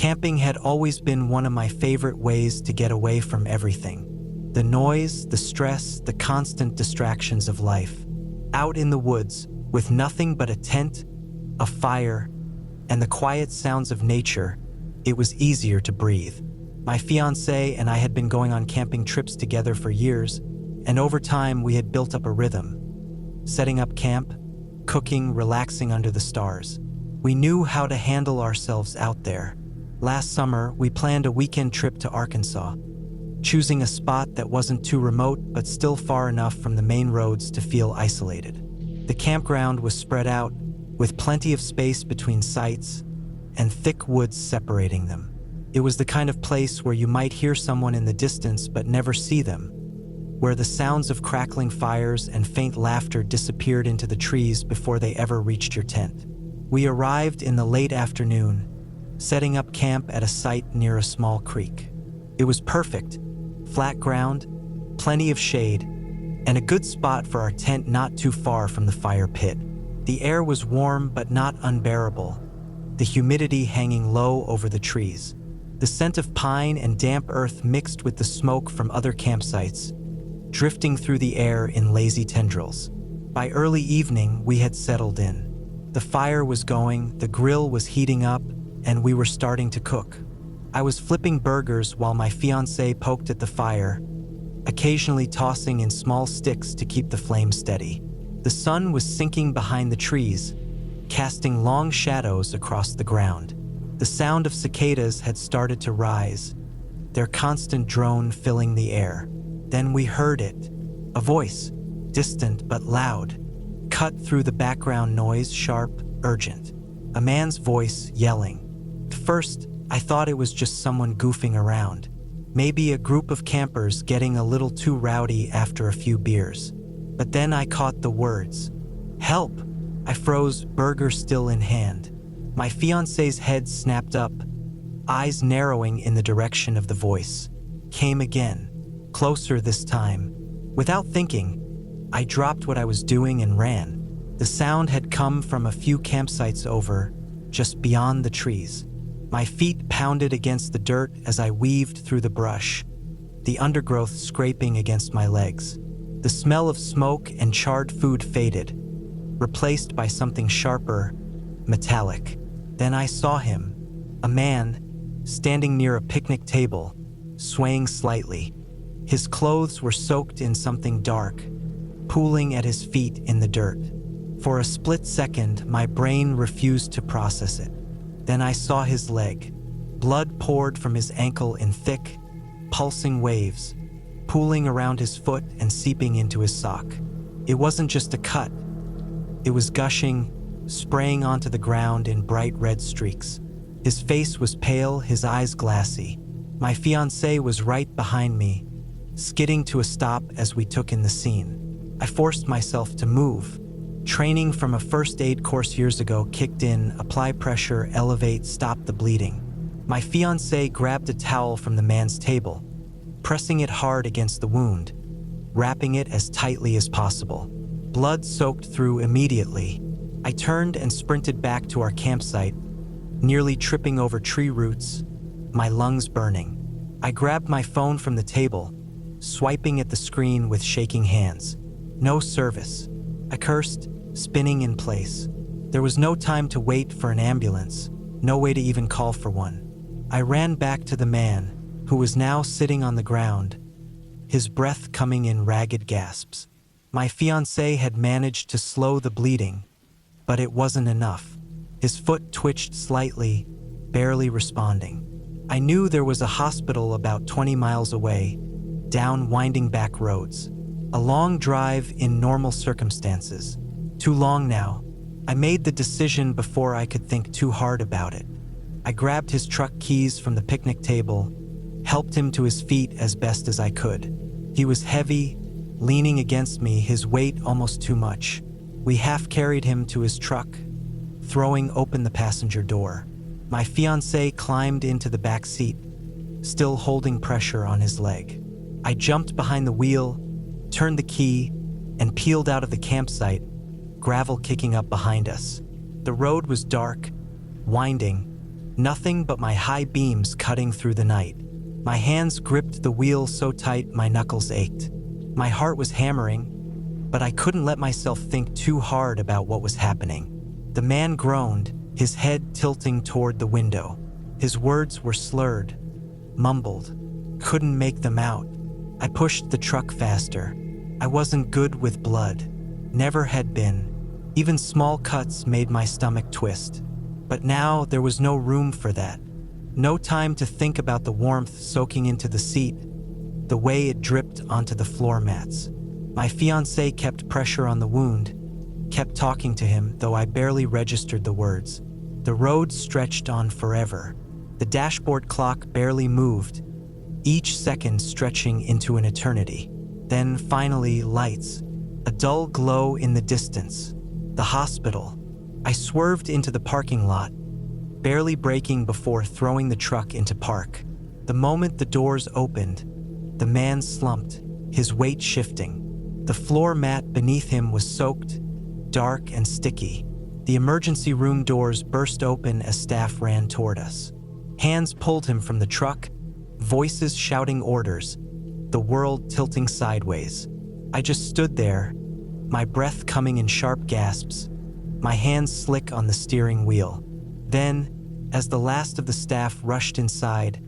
Camping had always been one of my favorite ways to get away from everything. The noise, the stress, the constant distractions of life. Out in the woods, with nothing but a tent, a fire, and the quiet sounds of nature, it was easier to breathe. My fiancée and I had been going on camping trips together for years, and over time we had built up a rhythm. Setting up camp, cooking, relaxing under the stars. We knew how to handle ourselves out there. Last summer, we planned a weekend trip to Arkansas, choosing a spot that wasn't too remote but still far enough from the main roads to feel isolated. The campground was spread out, with plenty of space between sites and thick woods separating them. It was the kind of place where you might hear someone in the distance but never see them, where the sounds of crackling fires and faint laughter disappeared into the trees before they ever reached your tent. We arrived in the late afternoon, setting up camp at a site near a small creek. It was perfect, flat ground, plenty of shade, and a good spot for our tent not too far from the fire pit. The air was warm but not unbearable, the humidity hanging low over the trees. The scent of pine and damp earth mixed with the smoke from other campsites, drifting through the air in lazy tendrils. By early evening, we had settled in. The fire was going, the grill was heating up, and we were starting to cook. I was flipping burgers while my fiancée poked at the fire, occasionally tossing in small sticks to keep the flame steady. The sun was sinking behind the trees, casting long shadows across the ground. The sound of cicadas had started to rise, their constant drone filling the air. Then we heard it, a voice, distant but loud, cut through the background noise, sharp, urgent. A man's voice yelling. At first, I thought it was just someone goofing around, maybe a group of campers getting a little too rowdy after a few beers. But then I caught the words. Help! I froze, burger still in hand. My fiancé's head snapped up, eyes narrowing in the direction of the voice. Came again, closer this time. Without thinking, I dropped what I was doing and ran. The sound had come from a few campsites over, just beyond the trees. My feet pounded against the dirt as I weaved through the brush, the undergrowth scraping against my legs. The smell of smoke and charred food faded, replaced by something sharper, metallic. Then I saw him, a man, standing near a picnic table, swaying slightly. His clothes were soaked in something dark, pooling at his feet in the dirt. For a split second, my brain refused to process it. Then I saw his leg. Blood poured from his ankle in thick, pulsing waves, pooling around his foot and seeping into his sock. It wasn't just a cut. It was gushing, spraying onto the ground in bright red streaks. His face was pale, his eyes glassy. My fiancée was right behind me, skidding to a stop as we took in the scene. I forced myself to move. Training from a first aid course years ago kicked in, apply pressure, elevate, stop the bleeding. My fiancée grabbed a towel from the man's table, pressing it hard against the wound, wrapping it as tightly as possible. Blood soaked through immediately. I turned and sprinted back to our campsite, nearly tripping over tree roots, my lungs burning. I grabbed my phone from the table, swiping at the screen with shaking hands. No service. I cursed, spinning in place. There was no time to wait for an ambulance, no way to even call for one. I ran back to the man, who was now sitting on the ground, his breath coming in ragged gasps. My fiancée had managed to slow the bleeding, but it wasn't enough. His foot twitched slightly, barely responding. I knew there was a hospital about 20 miles away, down winding back roads. A long drive in normal circumstances. Too long now. I made the decision before I could think too hard about it. I grabbed his truck keys from the picnic table, helped him to his feet as best as I could. He was heavy, leaning against me, his weight almost too much. We half carried him to his truck, throwing open the passenger door. My fiancée climbed into the back seat, still holding pressure on his leg. I jumped behind the wheel, turned the key, and peeled out of the campsite, gravel kicking up behind us. The road was dark, winding, Nothing but my high beams cutting through the night. My hands gripped the wheel so tight my knuckles ached. My heart was hammering, but I couldn't let myself think too hard about what was happening. The man groaned, his head tilting toward the window. His words were slurred, mumbled. Couldn't make them out. I pushed the truck faster. I wasn't good with blood. Never had been. Even small cuts made my stomach twist. But now there was no room for that. No time to think about the warmth soaking into the seat, the way it dripped onto the floor mats. My fiancé kept pressure on the wound, kept talking to him, though I barely registered the words. The road stretched on forever. The dashboard clock barely moved, each second stretching into an eternity. Then finally, lights. A dull glow in the distance. The hospital. I swerved into the parking lot, barely braking before throwing the truck into park. The moment the doors opened, the man slumped, his weight shifting. The floor mat beneath him was soaked, dark and sticky. The emergency room doors burst open as staff ran toward us. Hands pulled him from the truck, voices shouting orders, the world tilting sideways. I just stood there, my breath coming in sharp gasps, my hands slick on the steering wheel. Then, as the last of the staff rushed inside,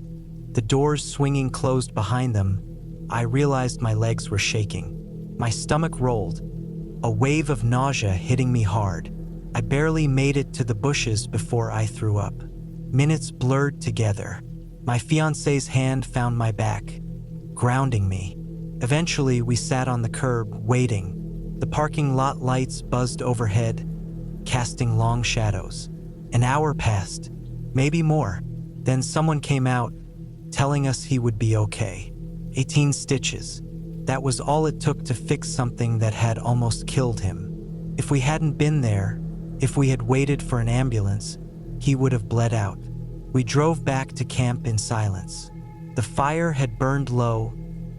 the doors swinging closed behind them, I realized my legs were shaking. My stomach rolled, a wave of nausea hitting me hard. I barely made it to the bushes before I threw up. Minutes blurred together. My fiancé's hand found my back, grounding me. Eventually, we sat on the curb, waiting. The parking lot lights buzzed overhead, casting long shadows. An hour passed, maybe more. Then someone came out, telling us he would be okay. 18 stitches. That was all it took to fix something that had almost killed him. If we hadn't been there, if we had waited for an ambulance, he would have bled out. We drove back to camp in silence. The fire had burned low,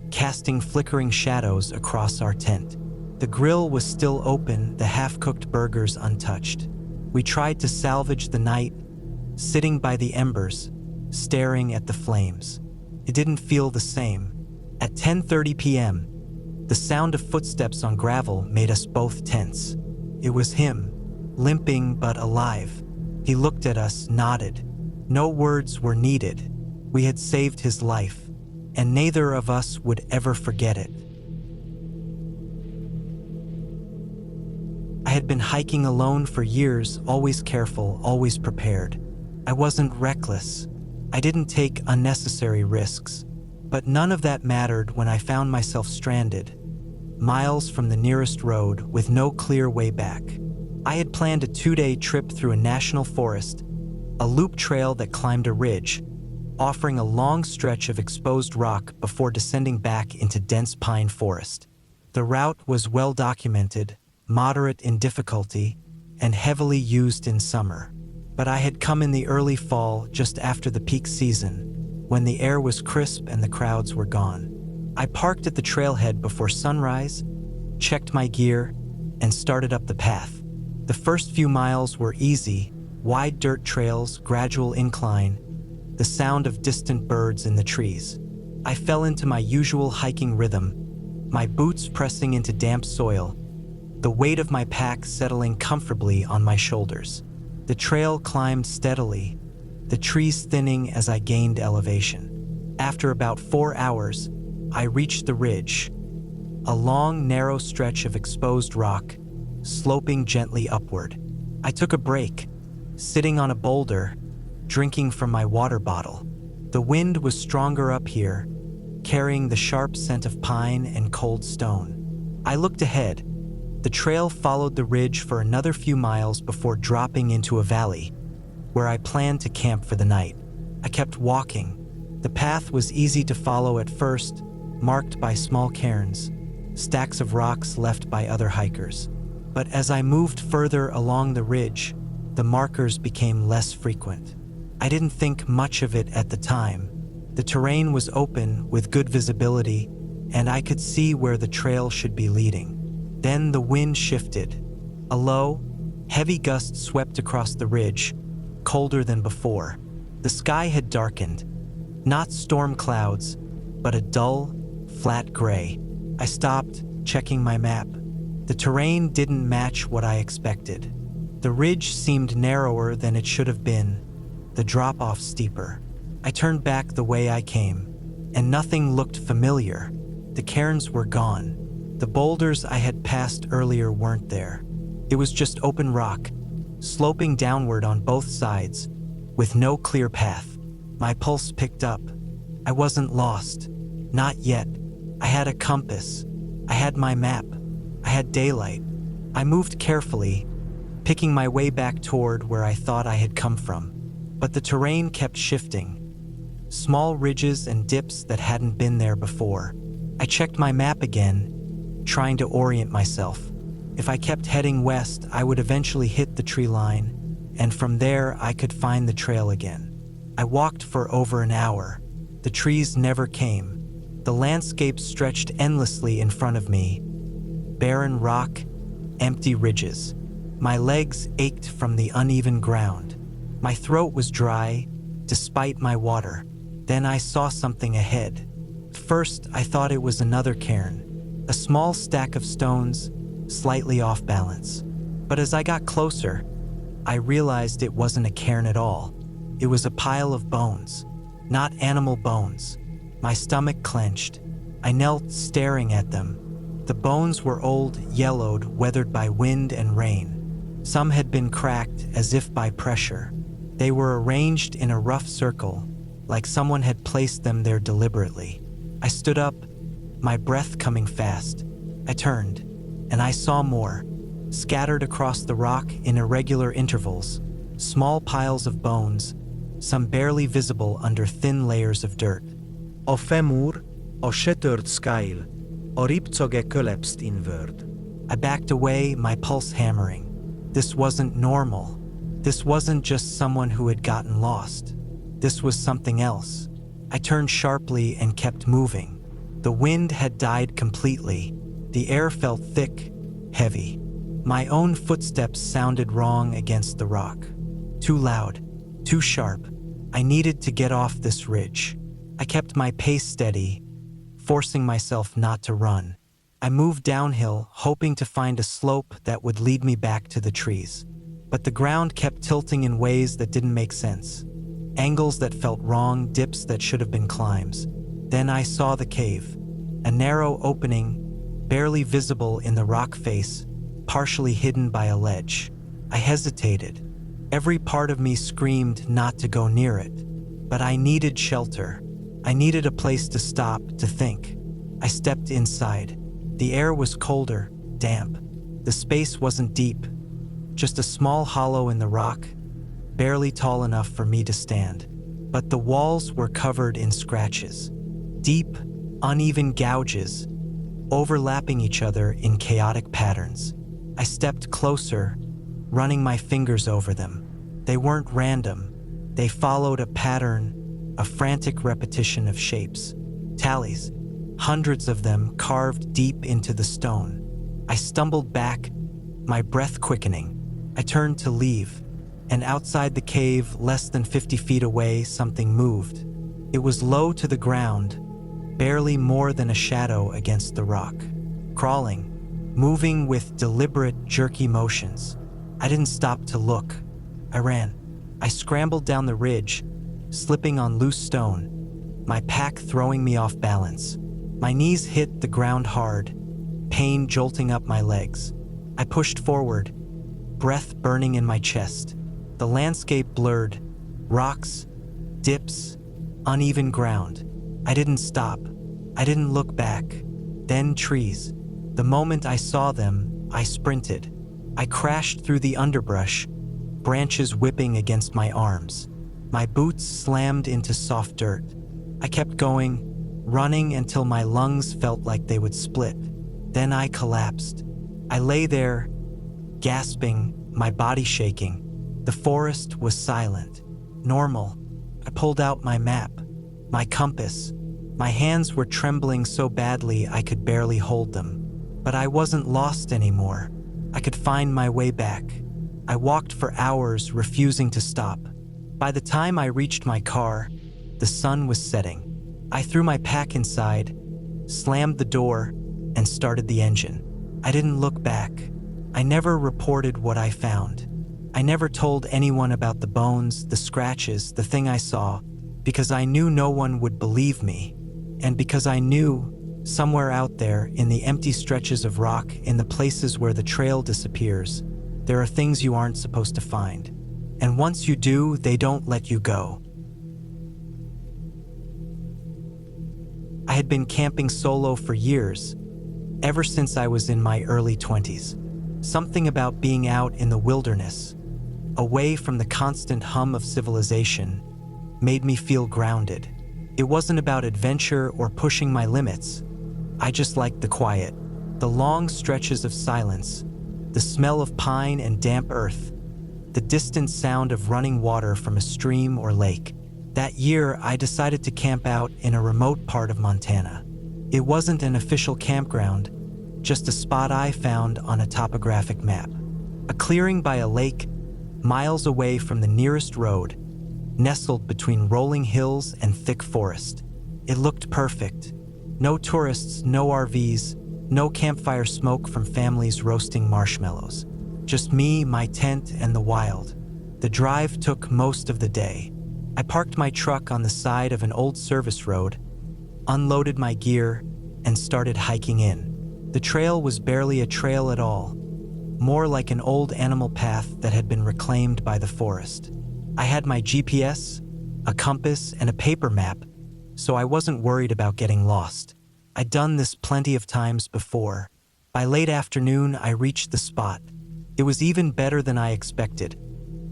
casting flickering shadows across our tent. The grill was still open, the half-cooked burgers untouched. We tried to salvage the night, sitting by the embers, staring at the flames. It didn't feel the same. At 10:30 p.m., the sound of footsteps on gravel made us both tense. It was him, limping but alive. He looked at us, nodded. No words were needed. We had saved his life, and neither of us would ever forget it. I had been hiking alone for years, always careful, always prepared. I wasn't reckless. I didn't take unnecessary risks. But none of that mattered when I found myself stranded, miles from the nearest road with no clear way back. I had planned a 2-day trip through a national forest, a loop trail that climbed a ridge, offering a long stretch of exposed rock before descending back into dense pine forest. The route was well documented, moderate in difficulty, and heavily used in summer. But I had come in the early fall, just after the peak season, when the air was crisp and the crowds were gone. I parked at the trailhead before sunrise, checked my gear, and started up the path. The first few miles were easy, wide dirt trails, gradual incline, the sound of distant birds in the trees. I fell into my usual hiking rhythm, my boots pressing into damp soil, the weight of my pack settling comfortably on my shoulders. The trail climbed steadily, the trees thinning as I gained elevation. After about 4 hours, I reached the ridge, a long, narrow stretch of exposed rock, sloping gently upward. I took a break, sitting on a boulder, drinking from my water bottle. The wind was stronger up here, carrying the sharp scent of pine and cold stone. I looked ahead. The trail followed the ridge for another few miles before dropping into a valley, where I planned to camp for the night. I kept walking. The path was easy to follow at first, marked by small cairns, stacks of rocks left by other hikers. But as I moved further along the ridge, the markers became less frequent. I didn't think much of it at the time. The terrain was open with good visibility, and I could see where the trail should be leading. Then the wind shifted. A low, heavy gust swept across the ridge, colder than before. The sky had darkened. Not storm clouds, but a dull, flat gray. I stopped, checking my map. The terrain didn't match what I expected. The ridge seemed narrower than it should have been, the drop-off steeper. I turned back the way I came, and nothing looked familiar. The cairns were gone. The boulders I had passed earlier weren't there. It was just open rock, sloping downward on both sides, with no clear path. My pulse picked up. I wasn't lost. Not yet. I had a compass. I had my map. I had daylight. I moved carefully, picking my way back toward where I thought I had come from. But the terrain kept shifting. Small ridges and dips that hadn't been there before. I checked my map again, trying to orient myself. If I kept heading west, I would eventually hit the tree line, and from there I could find the trail again. I walked for over an hour. The trees never came. The landscape stretched endlessly in front of me. Barren rock, empty ridges. My legs ached from the uneven ground. My throat was dry, despite my water. Then I saw something ahead. First, I thought it was another cairn, a small stack of stones, slightly off balance. But as I got closer, I realized it wasn't a cairn at all. It was a pile of bones, not animal bones. My stomach clenched. I knelt, staring at them. The bones were old, yellowed, weathered by wind and rain. Some had been cracked as if by pressure. They were arranged in a rough circle, like someone had placed them there deliberately. I stood up, my breath coming fast. I turned, and I saw more, scattered across the rock in irregular intervals, small piles of bones, some barely visible under thin layers of dirt. A femur, a shattered skull, a ribcage collapsed inward. I backed away, my pulse hammering. This wasn't normal. This wasn't just someone who had gotten lost. This was something else. I turned sharply and kept moving. The wind had died completely. The air felt thick, heavy. My own footsteps sounded wrong against the rock. Too loud, too sharp. I needed to get off this ridge. I kept my pace steady, forcing myself not to run. I moved downhill, hoping to find a slope that would lead me back to the trees. But the ground kept tilting in ways that didn't make sense. Angles that felt wrong, dips that should have been climbs. Then I saw the cave, a narrow opening, barely visible in the rock face, partially hidden by a ledge. I hesitated. Every part of me screamed not to go near it. But I needed shelter. I needed a place to stop, to think. I stepped inside. The air was colder, damp. The space wasn't deep, just a small hollow in the rock, barely tall enough for me to stand. But the walls were covered in scratches, deep, uneven gouges, overlapping each other in chaotic patterns. I stepped closer, running my fingers over them. They weren't random. They followed a pattern, a frantic repetition of shapes, tallies, hundreds of them carved deep into the stone. I stumbled back, my breath quickening. I turned to leave, and outside the cave, less than 50 feet away, something moved. It was low to the ground, barely more than a shadow against the rock. Crawling, moving with deliberate, jerky motions. I didn't stop to look. I ran. I scrambled down the ridge, slipping on loose stone, my pack throwing me off balance. My knees hit the ground hard, pain jolting up my legs. I pushed forward, breath burning in my chest. The landscape blurred, rocks, dips, uneven ground. I didn't stop. I didn't look back. Then trees. The moment I saw them, I sprinted. I crashed through the underbrush, branches whipping against my arms. My boots slammed into soft dirt. I kept going, running until my lungs felt like they would split. Then I collapsed. I lay there, gasping, my body shaking. The forest was silent, normal. I pulled out my map, my compass. My hands were trembling so badly I could barely hold them. But I wasn't lost anymore. I could find my way back. I walked for hours, refusing to stop. By the time I reached my car, the sun was setting. I threw my pack inside, slammed the door, and started the engine. I didn't look back. I never reported what I found. I never told anyone about the bones, the scratches, the thing I saw, because I knew no one would believe me, and because I knew, somewhere out there, in the empty stretches of rock, in the places where the trail disappears, there are things you aren't supposed to find. And once you do, they don't let you go. I had been camping solo for years, ever since I was in my early 20s. Something about being out in the wilderness, away from the constant hum of civilization, made me feel grounded. It wasn't about adventure or pushing my limits. I just liked the quiet, the long stretches of silence, the smell of pine and damp earth, the distant sound of running water from a stream or lake. That year, I decided to camp out in a remote part of Montana. It wasn't an official campground, just a spot I found on a topographic map. A clearing by a lake, miles away from the nearest road, nestled between rolling hills and thick forest. It looked perfect. No tourists, no RVs, no campfire smoke from families roasting marshmallows. Just me, my tent, and the wild. The drive took most of the day. I parked my truck on the side of an old service road, unloaded my gear, and started hiking in. The trail was barely a trail at all, more like an old animal path that had been reclaimed by the forest. I had my GPS, a compass, and a paper map, so I wasn't worried about getting lost. I'd done this plenty of times before. By late afternoon, I reached the spot. It was even better than I expected.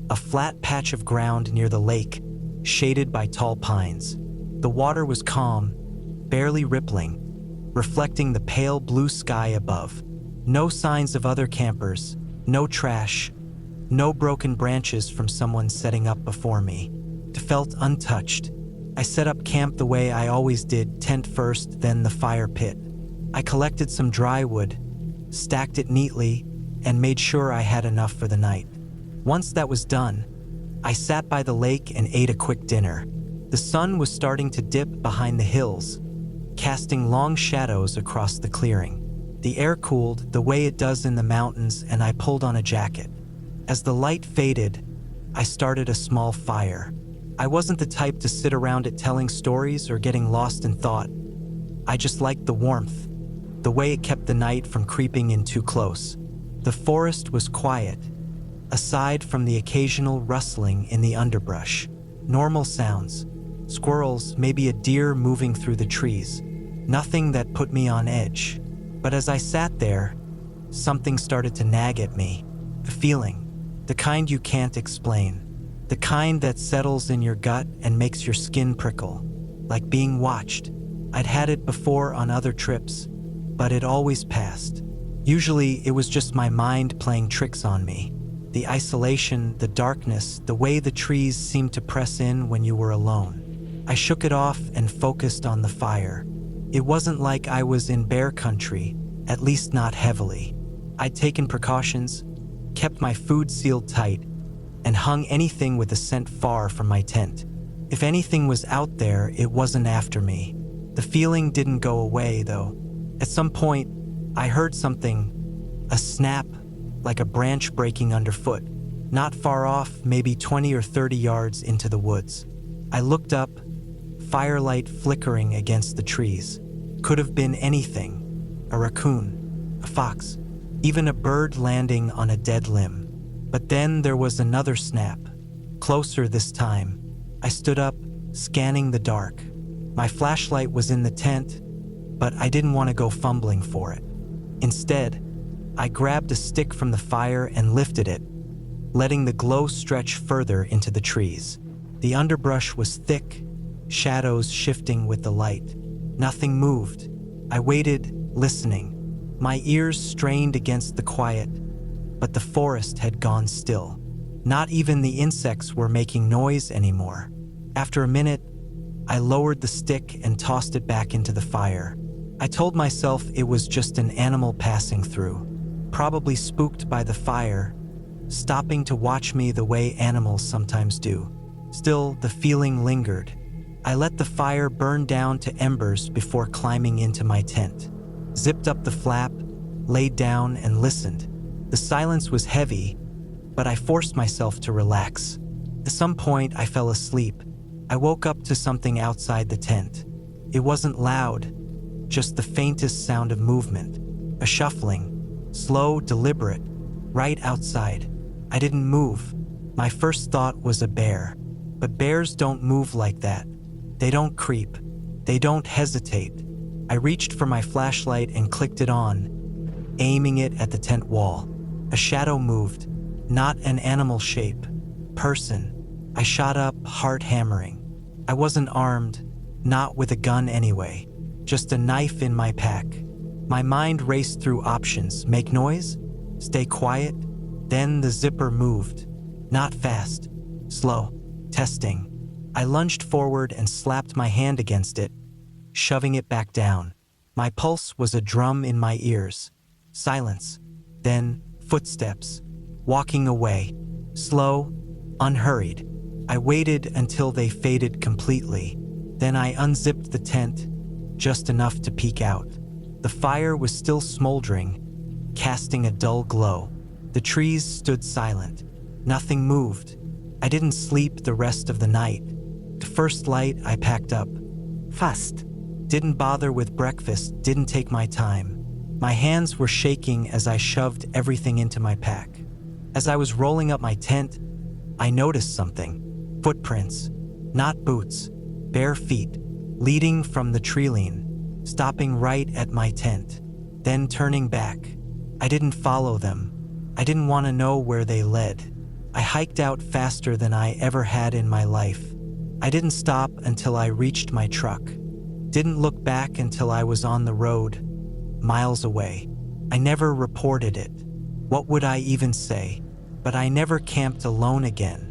A flat patch of ground near the lake, shaded by tall pines. The water was calm, barely rippling, reflecting the pale blue sky above. No signs of other campers, no trash, no broken branches from someone setting up before me. It felt untouched. I set up camp the way I always did, tent first, then the fire pit. I collected some dry wood, stacked it neatly, and made sure I had enough for the night. Once that was done, I sat by the lake and ate a quick dinner. The sun was starting to dip behind the hills, casting long shadows across the clearing. The air cooled the way it does in the mountains, and I pulled on a jacket. As the light faded, I started a small fire. I wasn't the type to sit around it telling stories or getting lost in thought. I just liked the warmth, the way it kept the night from creeping in too close. The forest was quiet, aside from the occasional rustling in the underbrush. Normal sounds, squirrels, maybe a deer moving through the trees. Nothing that put me on edge. But as I sat there, something started to nag at me. The feeling, the kind you can't explain. The kind that settles in your gut and makes your skin prickle, like being watched. I'd had it before on other trips, but it always passed. Usually it was just my mind playing tricks on me. The isolation, the darkness, the way the trees seemed to press in when you were alone. I shook it off and focused on the fire. It wasn't like I was in bear country, at least not heavily. I'd taken precautions, kept my food sealed tight, and hung anything with a scent far from my tent. If anything was out there, it wasn't after me. The feeling didn't go away, though. At some point, I heard something, a snap, like a branch breaking underfoot, not far off, maybe 20 or 30 yards into the woods. I looked up, firelight flickering against the trees. Could have been anything, a raccoon, a fox, even a bird landing on a dead limb. But then there was another snap, closer this time. I stood up, scanning the dark. My flashlight was in the tent, but I didn't want to go fumbling for it. Instead, I grabbed a stick from the fire and lifted it, letting the glow stretch further into the trees. The underbrush was thick, shadows shifting with the light. Nothing moved. I waited, listening, my ears strained against the quiet, but the forest had gone still. Not even the insects were making noise anymore. After a minute, I lowered the stick and tossed it back into the fire. I told myself it was just an animal passing through, probably spooked by the fire, stopping to watch me the way animals sometimes do. Still, the feeling lingered. I let the fire burn down to embers before climbing into my tent. Zipped up the flap, laid down, and listened. The silence was heavy, but I forced myself to relax. At some point, I fell asleep. I woke up to something outside the tent. It wasn't loud, just the faintest sound of movement. A shuffling, slow, deliberate, right outside. I didn't move. My first thought was a bear. But bears don't move like that. They don't creep. They don't hesitate. I reached for my flashlight and clicked it on, aiming it at the tent wall. A shadow moved, not an animal shape. Person. I shot up, heart hammering. I wasn't armed, not with a gun anyway. Just a knife in my pack. My mind raced through options. Make noise? Stay quiet? Then the zipper moved. Not fast. Slow. Testing. I lunged forward and slapped my hand against it, shoving it back down. My pulse was a drum in my ears. Silence. Then footsteps. Walking away. Slow, unhurried. I waited until they faded completely. Then I unzipped the tent, just enough to peek out. The fire was still smoldering, casting a dull glow. The trees stood silent. Nothing moved. I didn't sleep the rest of the night. The first light, I packed up. Fast. Didn't bother with breakfast, didn't take my time. My hands were shaking as I shoved everything into my pack. As I was rolling up my tent, I noticed something. Footprints. Not boots. Bare feet. Leading from the treeline, stopping right at my tent. Then turning back. I didn't follow them. I didn't want to know where they led. I hiked out faster than I ever had in my life. I didn't stop until I reached my truck. Didn't look back until I was on the road, miles away. I never reported it. What would I even say? But I never camped alone again.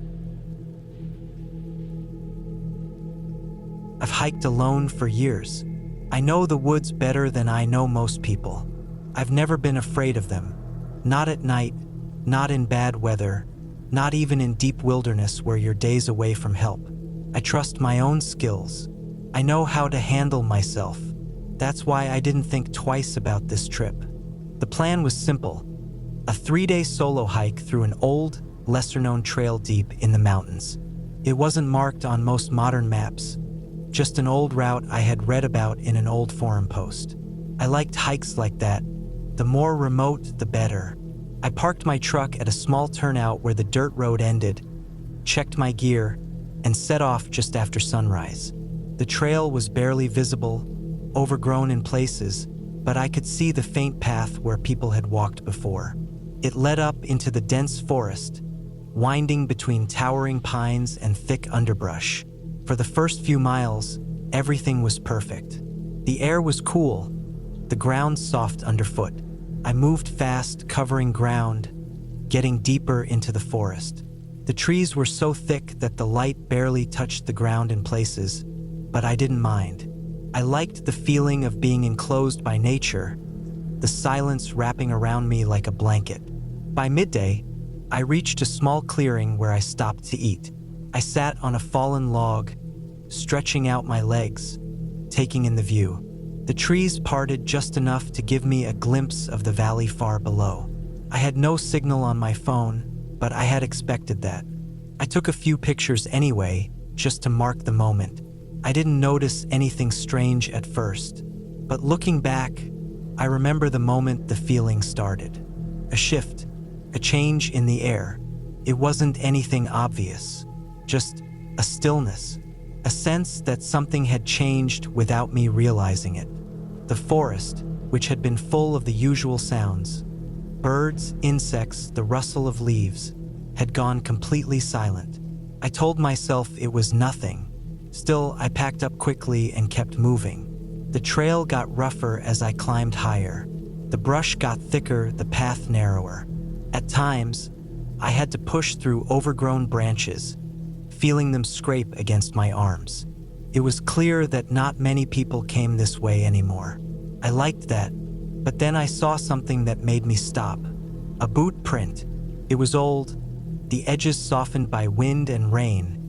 I've hiked alone for years. I know the woods better than I know most people. I've never been afraid of them. Not at night, not in bad weather, not even in deep wilderness where you're days away from help. I trust my own skills. I know how to handle myself. That's why I didn't think twice about this trip. The plan was simple. A 3-day solo hike through an old, lesser-known trail deep in the mountains. It wasn't marked on most modern maps, just an old route I had read about in an old forum post. I liked hikes like that. The more remote, the better. I parked my truck at a small turnout where the dirt road ended, checked my gear, and set off just after sunrise. The trail was barely visible, overgrown in places, but I could see the faint path where people had walked before. It led up into the dense forest, winding between towering pines and thick underbrush. For the first few miles, everything was perfect. The air was cool, the ground soft underfoot. I moved fast, covering ground, getting deeper into the forest. The trees were so thick that the light barely touched the ground in places, but I didn't mind. I liked the feeling of being enclosed by nature, the silence wrapping around me like a blanket. By midday, I reached a small clearing where I stopped to eat. I sat on a fallen log, stretching out my legs, taking in the view. The trees parted just enough to give me a glimpse of the valley far below. I had no signal on my phone, but I had expected that. I took a few pictures anyway, just to mark the moment. I didn't notice anything strange at first, but looking back, I remember the moment the feeling started. A shift, a change in the air. It wasn't anything obvious, just a stillness, a sense that something had changed without me realizing it. The forest, which had been full of the usual sounds, birds, insects, the rustle of leaves, had gone completely silent. I told myself it was nothing. Still, I packed up quickly and kept moving. The trail got rougher as I climbed higher. The brush got thicker, the path narrower. At times, I had to push through overgrown branches, feeling them scrape against my arms. It was clear that not many people came this way anymore. I liked that, but then I saw something that made me stop. A boot print. It was old, the edges softened by wind and rain,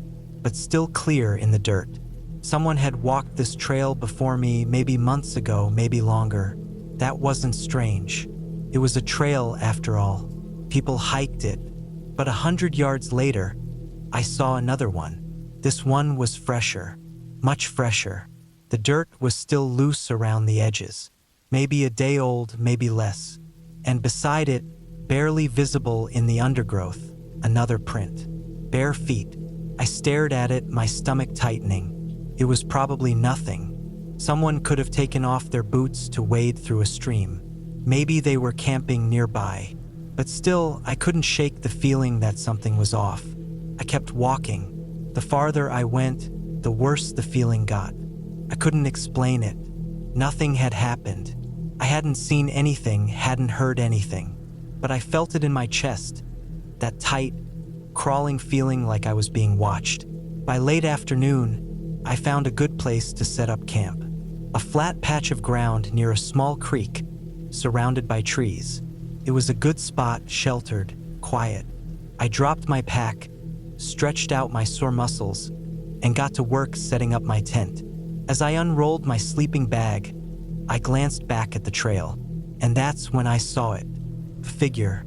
but still clear in the dirt. Someone had walked this trail before me, maybe months ago, maybe longer. That wasn't strange. It was a trail after all. People hiked it. But 100 yards later, I saw another one. This one was fresher, much fresher. The dirt was still loose around the edges. Maybe a day old, maybe less. And beside it, barely visible in the undergrowth, another print. Bare feet. I stared at it, my stomach tightening. It was probably nothing. Someone could have taken off their boots to wade through a stream. Maybe they were camping nearby. But still, I couldn't shake the feeling that something was off. I kept walking. The farther I went, the worse the feeling got. I couldn't explain it. Nothing had happened. I hadn't seen anything, hadn't heard anything. But I felt it in my chest. That tight, crawling feeling like I was being watched. By late afternoon, I found a good place to set up camp. A flat patch of ground near a small creek, surrounded by trees. It was a good spot, sheltered, quiet. I dropped my pack, stretched out my sore muscles, and got to work setting up my tent. As I unrolled my sleeping bag, I glanced back at the trail, and that's when I saw it. A figure,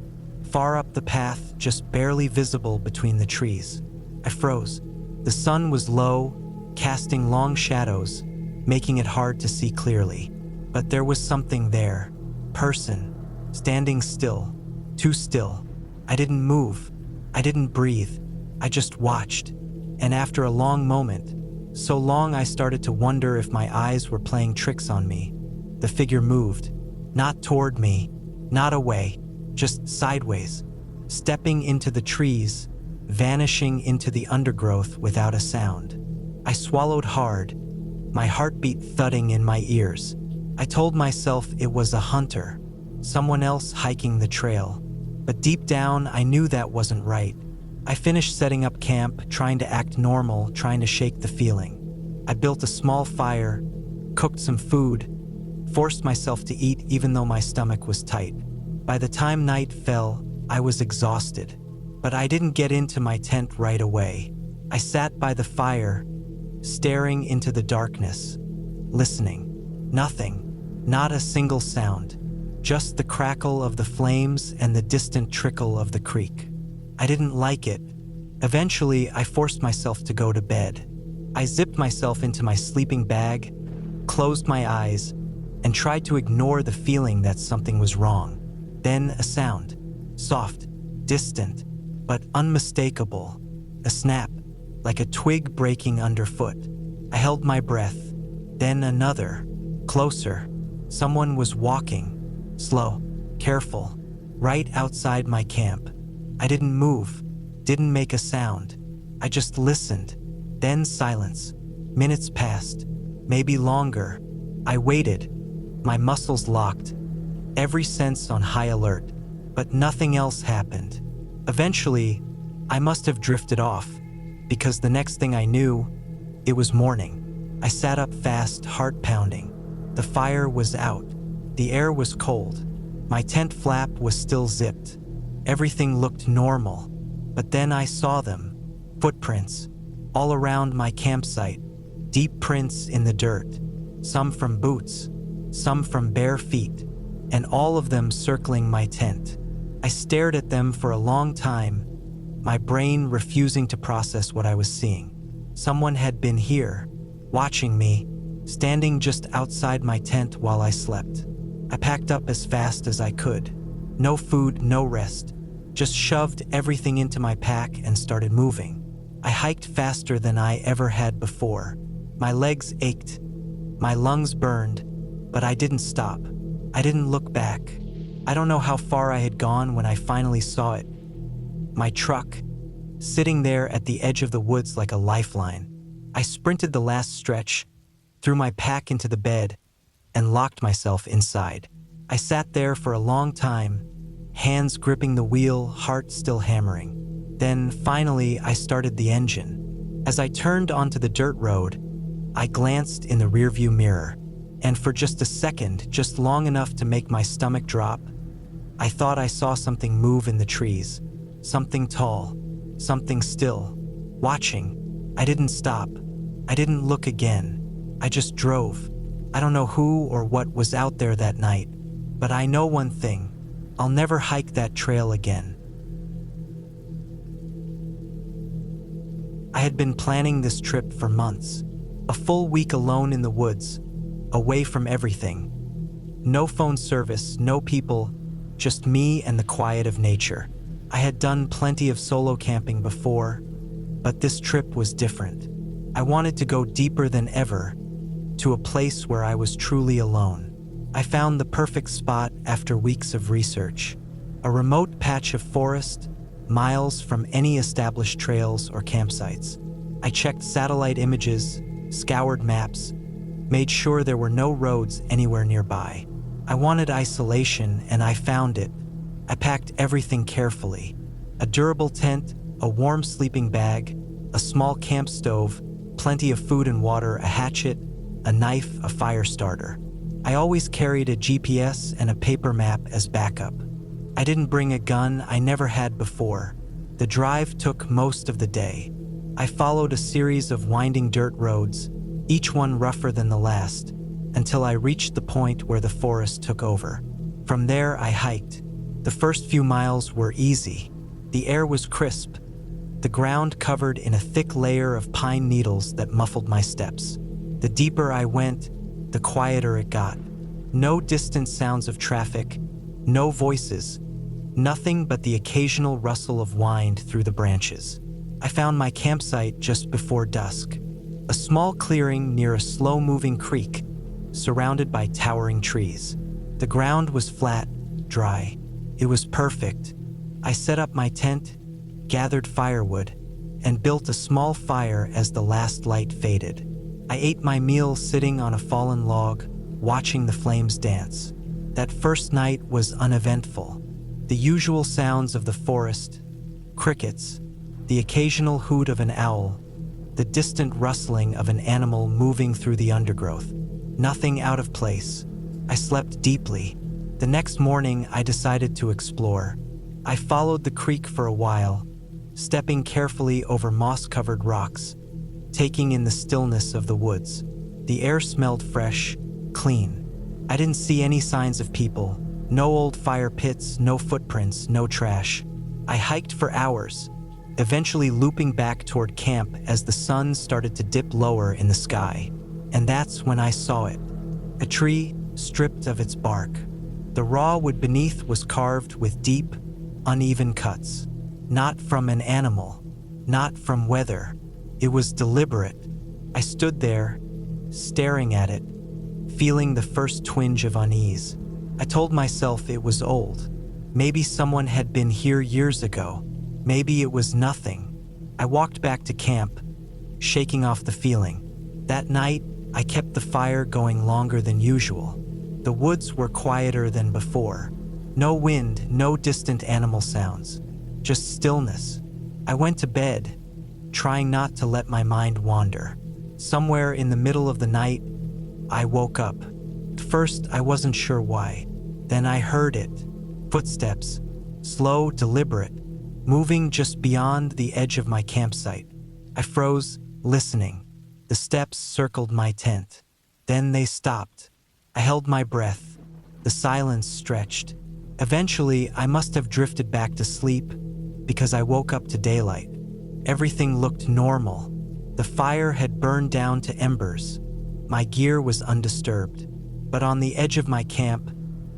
far up the path, just barely visible between the trees. I froze. The sun was low, casting long shadows, making it hard to see clearly. But there was something there. Person, standing still, too still. I didn't move. I didn't breathe. I just watched. And after a long moment, so long I started to wonder if my eyes were playing tricks on me, the figure moved. Not toward me, not away, just sideways, stepping into the trees, vanishing into the undergrowth without a sound. I swallowed hard, my heartbeat thudding in my ears. I told myself it was a hunter, someone else hiking the trail. But deep down, I knew that wasn't right. I finished setting up camp, trying to act normal, trying to shake the feeling. I built a small fire, cooked some food, forced myself to eat even though my stomach was tight. By the time night fell, I was exhausted. But I didn't get into my tent right away. I sat by the fire, staring into the darkness, listening. Nothing, not a single sound, just the crackle of the flames and the distant trickle of the creek. I didn't like it. Eventually, I forced myself to go to bed. I zipped myself into my sleeping bag, closed my eyes, and tried to ignore the feeling that something was wrong. Then a sound, soft, distant, but unmistakable. A snap, like a twig breaking underfoot. I held my breath. Then another, closer. Someone was walking, slow, careful, right outside my camp. I didn't move, didn't make a sound. I just listened. Then silence. Minutes passed, maybe longer. I waited, my muscles locked, every sense on high alert, but nothing else happened. Eventually, I must have drifted off, because the next thing I knew, it was morning. I sat up fast, heart pounding. The fire was out. The air was cold. My tent flap was still zipped. Everything looked normal. But then I saw them. Footprints. All around my campsite. Deep prints in the dirt. Some from boots. Some from bare feet. And all of them circling my tent. I stared at them for a long time, my brain refusing to process what I was seeing. Someone had been here, watching me, standing just outside my tent while I slept. I packed up as fast as I could. No food, no rest. Just shoved everything into my pack and started moving. I hiked faster than I ever had before. My legs ached. My lungs burned, but I didn't stop. I didn't look back. I don't know how far I had gone when I finally saw it. My truck, sitting there at the edge of the woods like a lifeline. I sprinted the last stretch, threw my pack into the bed, and locked myself inside. I sat there for a long time, hands gripping the wheel, heart still hammering. Then, finally, I started the engine. As I turned onto the dirt road, I glanced in the rearview mirror, and for just a second, just long enough to make my stomach drop, I thought I saw something move in the trees. Something tall, something still, watching, I didn't stop. I didn't look again. I just drove. I don't know who or what was out there that night, but I know one thing. I'll never hike that trail again. I had been planning this trip for months. A full week alone in the woods, away from everything. No phone service, no people, just me and the quiet of nature. I had done plenty of solo camping before, but this trip was different. I wanted to go deeper than ever, to a place where I was truly alone. I found the perfect spot after weeks of research. A remote patch of forest, miles from any established trails or campsites. I checked satellite images, scoured maps, made sure there were no roads anywhere nearby. I wanted isolation, and I found it. I packed everything carefully. A durable tent, a warm sleeping bag, a small camp stove, plenty of food and water, a hatchet, a knife, a fire starter. I always carried a GPS and a paper map as backup. I didn't bring a gun, I never had before. The drive took most of the day. I followed a series of winding dirt roads, each one rougher than the last, until I reached the point where the forest took over. From there, I hiked. The first few miles were easy. The air was crisp, the ground covered in a thick layer of pine needles that muffled my steps. The deeper I went, the quieter it got. No distant sounds of traffic, no voices, nothing but the occasional rustle of wind through the branches. I found my campsite just before dusk, a small clearing near a slow-moving creek, surrounded by towering trees. The ground was flat, dry. It was perfect. I set up my tent, gathered firewood, and built a small fire as the last light faded. I ate my meal sitting on a fallen log, watching the flames dance. That first night was uneventful. The usual sounds of the forest, crickets, the occasional hoot of an owl, the distant rustling of an animal moving through the undergrowth. Nothing out of place. I slept deeply. The next morning, I decided to explore. I followed the creek for a while, stepping carefully over moss-covered rocks, taking in the stillness of the woods. The air smelled fresh, clean. I didn't see any signs of people. No old fire pits, no footprints, no trash. I hiked for hours, eventually looping back toward camp as the sun started to dip lower in the sky. And that's when I saw it. A tree stripped of its bark. The raw wood beneath was carved with deep, uneven cuts. Not from an animal, not from weather. It was deliberate. I stood there, staring at it, feeling the first twinge of unease. I told myself it was old. Maybe someone had been here years ago. Maybe it was nothing. I walked back to camp, shaking off the feeling. That night, I kept the fire going longer than usual. The woods were quieter than before. No wind, no distant animal sounds, just stillness. I went to bed, trying not to let my mind wander. Somewhere in the middle of the night, I woke up. At first, I wasn't sure why. Then I heard it. Footsteps, slow, deliberate, moving just beyond the edge of my campsite. I froze, listening. The steps circled my tent. Then they stopped. I held my breath. The silence stretched. Eventually, I must have drifted back to sleep because I woke up to daylight. Everything looked normal. The fire had burned down to embers. My gear was undisturbed. But on the edge of my camp,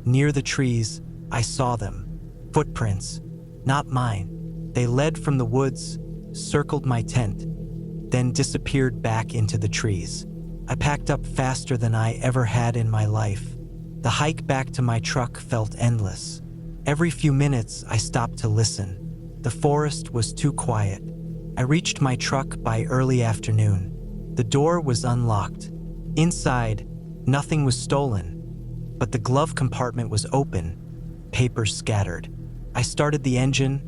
near the trees, I saw them. Footprints. Not mine. They led from the woods, circled my tent, then disappeared back into the trees. I packed up faster than I ever had in my life. The hike back to my truck felt endless. Every few minutes, I stopped to listen. The forest was too quiet. I reached my truck by early afternoon. The door was unlocked. Inside, nothing was stolen, but the glove compartment was open, papers scattered. I started the engine,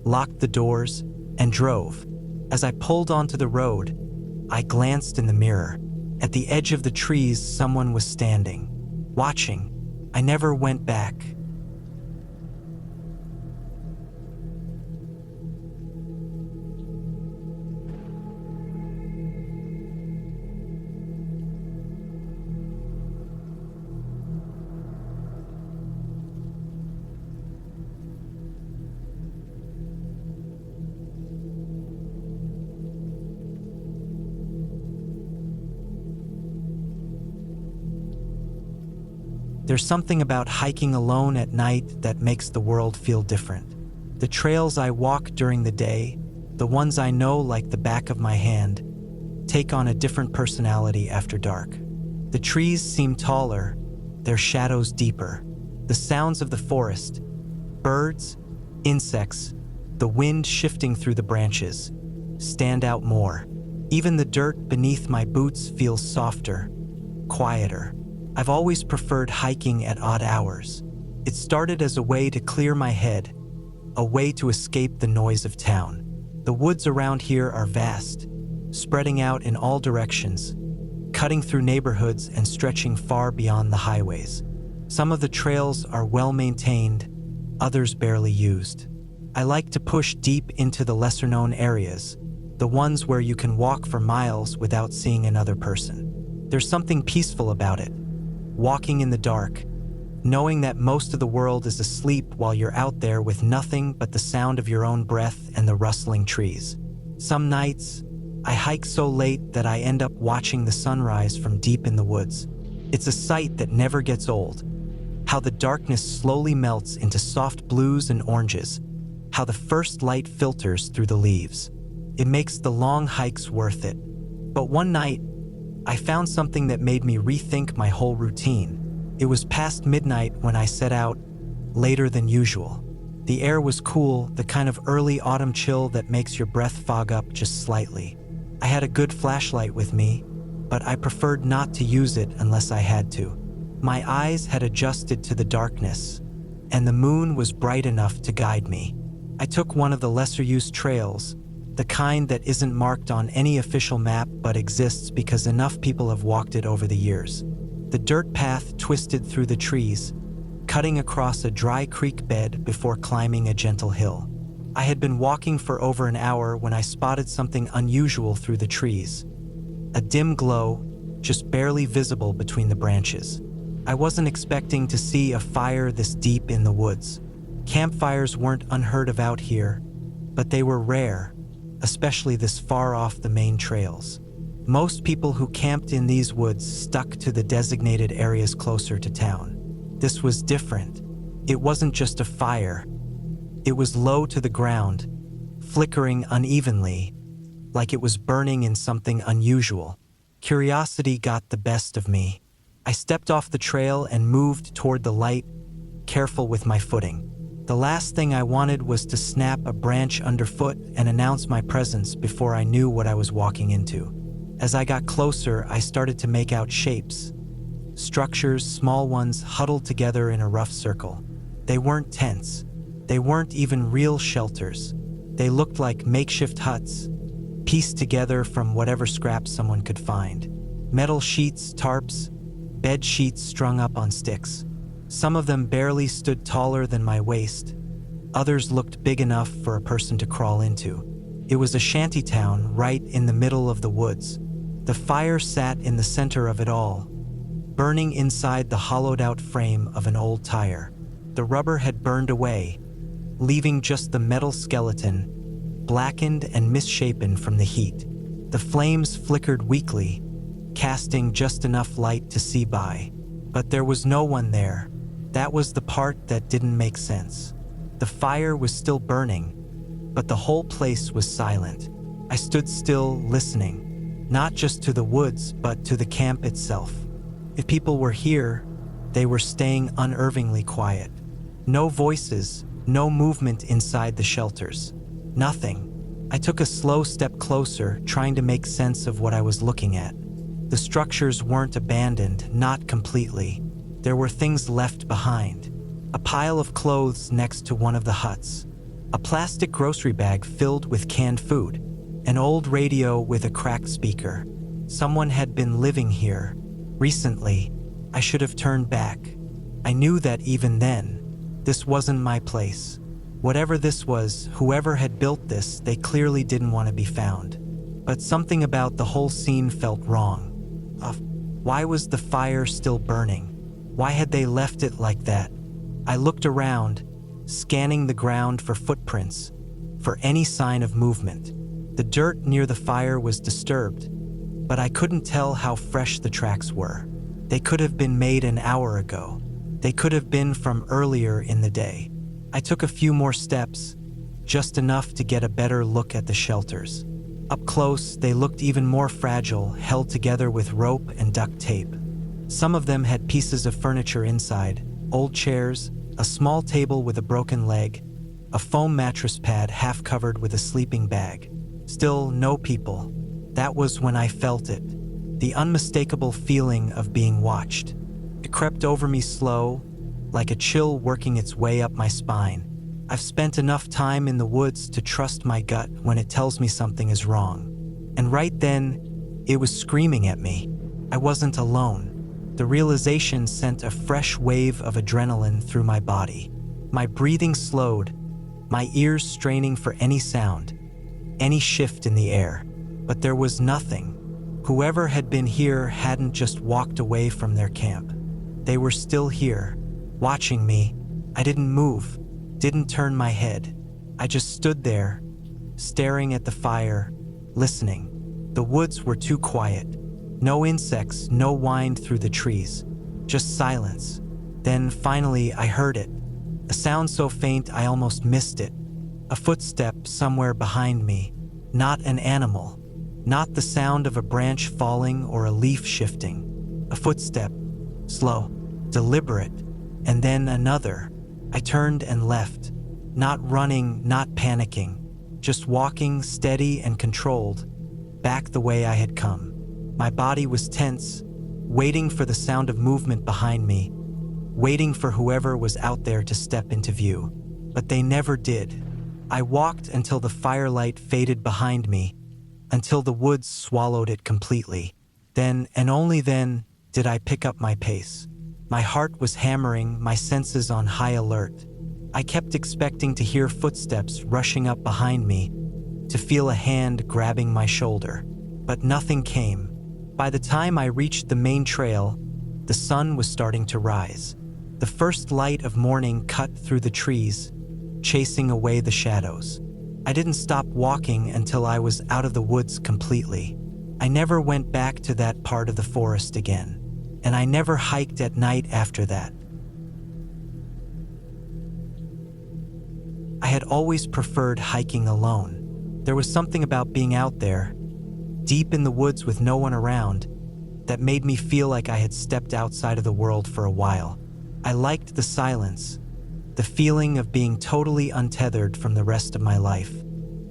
locked the doors, and drove. As I pulled onto the road, I glanced in the mirror. At the edge of the trees, someone was standing, watching. I never went back. There's something about hiking alone at night that makes the world feel different. The trails I walk during the day, the ones I know like the back of my hand, take on a different personality after dark. The trees seem taller, their shadows deeper. The sounds of the forest, birds, insects, the wind shifting through the branches, stand out more. Even the dirt beneath my boots feels softer, quieter. I've always preferred hiking at odd hours. It started as a way to clear my head, a way to escape the noise of town. The woods around here are vast, spreading out in all directions, cutting through neighborhoods and stretching far beyond the highways. Some of the trails are well maintained, others barely used. I like to push deep into the lesser-known areas, the ones where you can walk for miles without seeing another person. There's something peaceful about it. Walking in the dark, knowing that most of the world is asleep while you're out there with nothing but the sound of your own breath and the rustling trees. Some nights, I hike so late that I end up watching the sunrise from deep in the woods. It's a sight that never gets old. How the darkness slowly melts into soft blues and oranges, how the first light filters through the leaves. It makes the long hikes worth it. But one night, I found something that made me rethink my whole routine. It was past midnight when I set out, later than usual. The air was cool, the kind of early autumn chill that makes your breath fog up just slightly. I had a good flashlight with me, but I preferred not to use it unless I had to. My eyes had adjusted to the darkness, and the moon was bright enough to guide me. I took one of the lesser-used trails, the kind that isn't marked on any official map but exists because enough people have walked it over the years. The dirt path twisted through the trees, cutting across a dry creek bed before climbing a gentle hill. I had been walking for over an hour when I spotted something unusual through the trees. A dim glow, just barely visible between the branches. I wasn't expecting to see a fire this deep in the woods. Campfires weren't unheard of out here, but they were rare, especially this far off the main trails. Most people who camped in these woods stuck to the designated areas closer to town. This was different. It wasn't just a fire. It was low to the ground, flickering unevenly, like it was burning in something unusual. Curiosity got the best of me. I stepped off the trail and moved toward the light, careful with my footing. The last thing I wanted was to snap a branch underfoot and announce my presence before I knew what I was walking into. As I got closer, I started to make out shapes. Structures, small ones, huddled together in a rough circle. They weren't tents. They weren't even real shelters. They looked like makeshift huts, pieced together from whatever scraps someone could find. Metal sheets, tarps, bed sheets strung up on sticks. Some of them barely stood taller than my waist. Others looked big enough for a person to crawl into. It was a shantytown right in the middle of the woods. The fire sat in the center of it all, burning inside the hollowed-out frame of an old tire. The rubber had burned away, leaving just the metal skeleton, blackened and misshapen from the heat. The flames flickered weakly, casting just enough light to see by. But there was no one there. That was the part that didn't make sense. The fire was still burning, but the whole place was silent. I stood still, listening, not just to the woods, but to the camp itself. If people were here, they were staying unnervingly quiet. No voices, no movement inside the shelters. Nothing. I took a slow step closer, trying to make sense of what I was looking at. The structures weren't abandoned, not completely. There were things left behind. A pile of clothes next to one of the huts. A plastic grocery bag filled with canned food. An old radio with a cracked speaker. Someone had been living here. Recently, I should have turned back. I knew that even then, this wasn't my place. Whatever this was, whoever had built this, they clearly didn't want to be found. But something about the whole scene felt wrong. Why was the fire still burning? Why had they left it like that? I looked around, scanning the ground for footprints, for any sign of movement. The dirt near the fire was disturbed, but I couldn't tell how fresh the tracks were. They could have been made an hour ago. They could have been from earlier in the day. I took a few more steps, just enough to get a better look at the shelters. Up close, they looked even more fragile, held together with rope and duct tape. Some of them had pieces of furniture inside, old chairs, a small table with a broken leg, a foam mattress pad half covered with a sleeping bag. Still, no people. That was when I felt it, the unmistakable feeling of being watched. It crept over me slow, like a chill working its way up my spine. I've spent enough time in the woods to trust my gut when it tells me something is wrong. And right then, it was screaming at me. I wasn't alone. The realization sent a fresh wave of adrenaline through my body. My breathing slowed, my ears straining for any sound, any shift in the air. But there was nothing. Whoever had been here hadn't just walked away from their camp. They were still here, watching me. I didn't move, didn't turn my head. I just stood there, staring at the fire, listening. The woods were too quiet. No insects, no wind through the trees, just silence. Then finally I heard it, a sound so faint I almost missed it. A footstep somewhere behind me, not an animal, not the sound of a branch falling or a leaf shifting. A footstep, slow, deliberate, and then another. I turned and left, not running, not panicking, just walking steady and controlled, back the way I had come. My body was tense, waiting for the sound of movement behind me, waiting for whoever was out there to step into view. But they never did. I walked until the firelight faded behind me, until the woods swallowed it completely. Then, and only then, did I pick up my pace. My heart was hammering, my senses on high alert. I kept expecting to hear footsteps rushing up behind me, to feel a hand grabbing my shoulder. But nothing came. By the time I reached the main trail, the sun was starting to rise. The first light of morning cut through the trees, chasing away the shadows. I didn't stop walking until I was out of the woods completely. I never went back to that part of the forest again, and I never hiked at night after that. I had always preferred hiking alone. There was something about being out there, deep in the woods with no one around, that made me feel like I had stepped outside of the world for a while. I liked the silence, the feeling of being totally untethered from the rest of my life.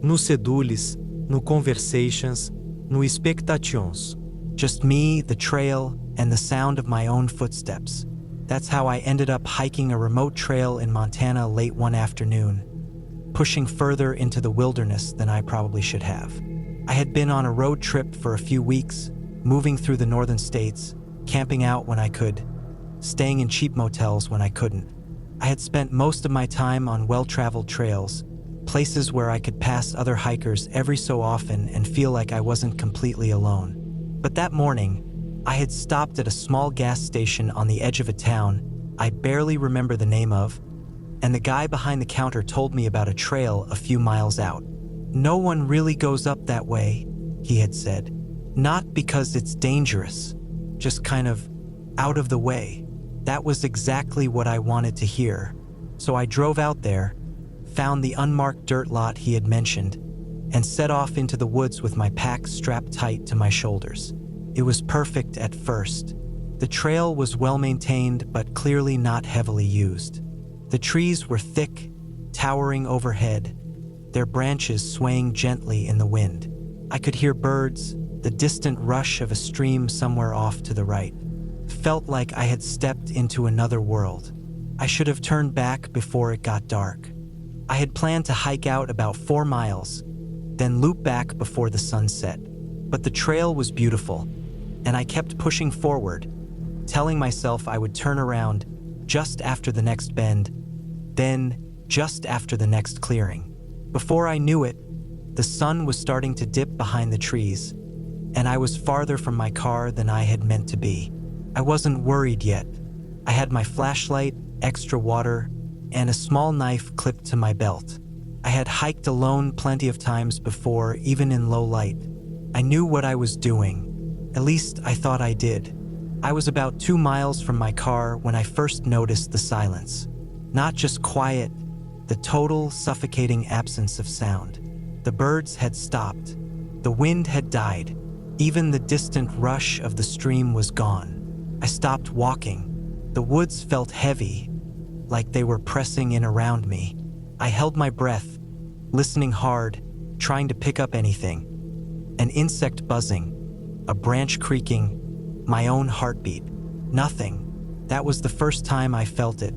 No sedulis, no conversations, no expectations. Just me, the trail, and the sound of my own footsteps. That's how I ended up hiking a remote trail in Montana late one afternoon, pushing further into the wilderness than I probably should have. I had been on a road trip for a few weeks, moving through the northern states, camping out when I could, staying in cheap motels when I couldn't. I had spent most of my time on well-traveled trails, places where I could pass other hikers every so often and feel like I wasn't completely alone. But that morning, I had stopped at a small gas station on the edge of a town I barely remember the name of, and the guy behind the counter told me about a trail a few miles out. "No one really goes up that way," he had said. "Not because it's dangerous, just kind of out of the way." That was exactly what I wanted to hear. So I drove out there, found the unmarked dirt lot he had mentioned, and set off into the woods with my pack strapped tight to my shoulders. It was perfect at first. The trail was well maintained but clearly not heavily used. The trees were thick, towering overhead, their branches swaying gently in the wind. I could hear birds, the distant rush of a stream somewhere off to the right. Felt like I had stepped into another world. I should have turned back before it got dark. I had planned to hike out about 4 miles, then loop back before the sun set. But the trail was beautiful, and I kept pushing forward, telling myself I would turn around just after the next bend, then just after the next clearing. Before I knew it, the sun was starting to dip behind the trees, and I was farther from my car than I had meant to be. I wasn't worried yet. I had my flashlight, extra water, and a small knife clipped to my belt. I had hiked alone plenty of times before, even in low light. I knew what I was doing. At least I thought I did. I was about 2 miles from my car when I first noticed the silence. Not just quiet, the total suffocating absence of sound. The birds had stopped. The wind had died. Even the distant rush of the stream was gone. I stopped walking. The woods felt heavy, like they were pressing in around me. I held my breath, listening hard, trying to pick up anything. An insect buzzing, a branch creaking, my own heartbeat. Nothing. That was the first time I felt it.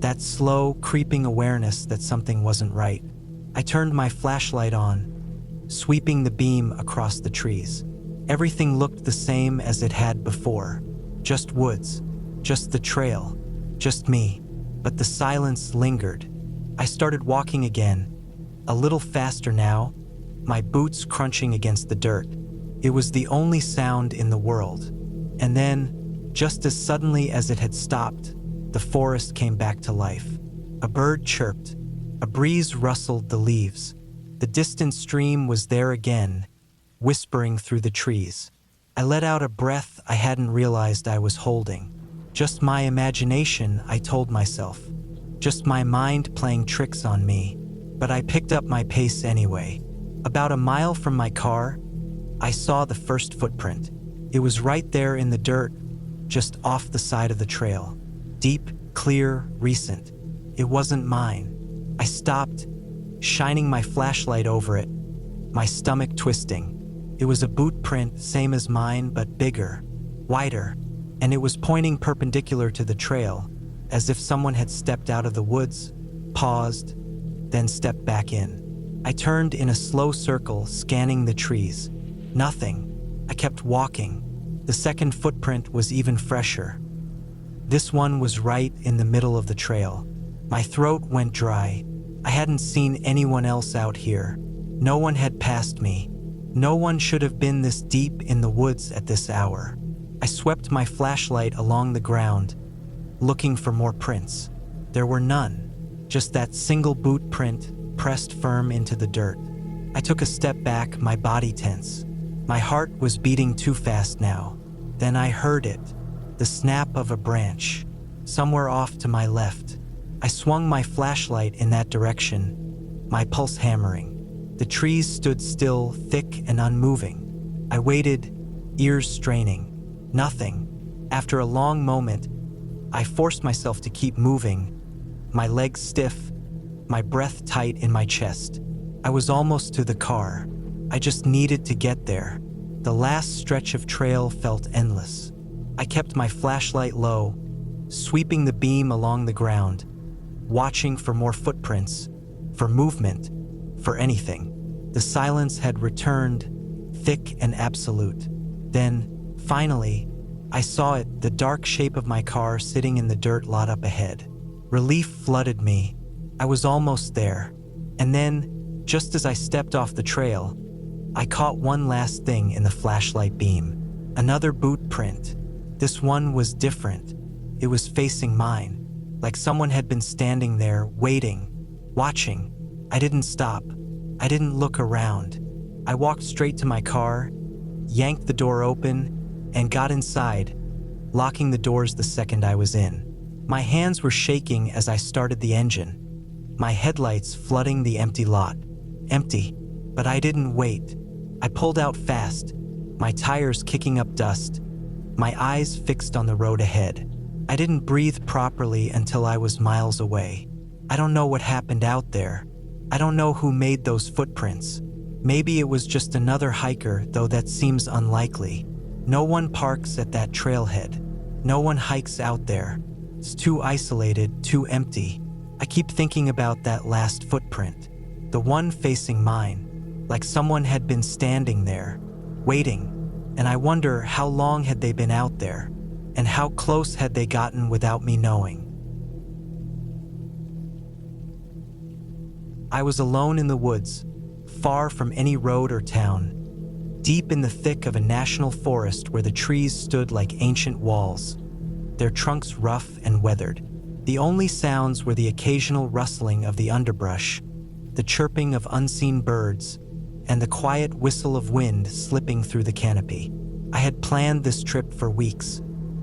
That slow, creeping awareness that something wasn't right. I turned my flashlight on, sweeping the beam across the trees. Everything looked the same as it had before. Just woods, just the trail, just me. But the silence lingered. I started walking again, a little faster now, my boots crunching against the dirt. It was the only sound in the world. And then, just as suddenly as it had stopped, the forest came back to life. A bird chirped. A breeze rustled the leaves. The distant stream was there again, whispering through the trees. I let out a breath I hadn't realized I was holding. Just my imagination, I told myself. Just my mind playing tricks on me. But I picked up my pace anyway. About a mile from my car, I saw the first footprint. It was right there in the dirt, just off the side of the trail. Deep, clear, recent. It wasn't mine. I stopped, shining my flashlight over it, my stomach twisting. It was a boot print, same as mine, but bigger, wider, and it was pointing perpendicular to the trail, as if someone had stepped out of the woods, paused, then stepped back in. I turned in a slow circle, scanning the trees. Nothing. I kept walking. The second footprint was even fresher. This one was right in the middle of the trail. My throat went dry. I hadn't seen anyone else out here. No one had passed me. No one should have been this deep in the woods at this hour. I swept my flashlight along the ground, looking for more prints. There were none, just that single boot print pressed firm into the dirt. I took a step back, my body tense. My heart was beating too fast now. Then I heard it, the snap of a branch, somewhere off to my left. I swung my flashlight in that direction, my pulse hammering. The trees stood still, thick and unmoving. I waited, ears straining. Nothing. After a long moment, I forced myself to keep moving, my legs stiff, my breath tight in my chest. I was almost to the car. I just needed to get there. The last stretch of trail felt endless. I kept my flashlight low, sweeping the beam along the ground, watching for more footprints, for movement, for anything. The silence had returned, thick and absolute. Then, finally, I saw it, the dark shape of my car sitting in the dirt lot up ahead. Relief flooded me. I was almost there. And then, just as I stepped off the trail, I caught one last thing in the flashlight beam. Another boot print. This one was different. It was facing mine, like someone had been standing there, waiting, watching. I didn't stop. I didn't look around. I walked straight to my car, yanked the door open, and got inside, locking the doors the second I was in. My hands were shaking as I started the engine, my headlights flooding the empty lot. Empty, but I didn't wait. I pulled out fast, my tires kicking up dust, my eyes fixed on the road ahead. I didn't breathe properly until I was miles away. I don't know what happened out there. I don't know who made those footprints. Maybe it was just another hiker, though that seems unlikely. No one parks at that trailhead. No one hikes out there. It's too isolated, too empty. I keep thinking about that last footprint, the one facing mine, like someone had been standing there, waiting, and I wonder how long had they been out there, and how close had they gotten without me knowing. I was alone in the woods, far from any road or town, deep in the thick of a national forest where the trees stood like ancient walls, their trunks rough and weathered. The only sounds were the occasional rustling of the underbrush, the chirping of unseen birds, and the quiet whistle of wind slipping through the canopy. I had planned this trip for weeks.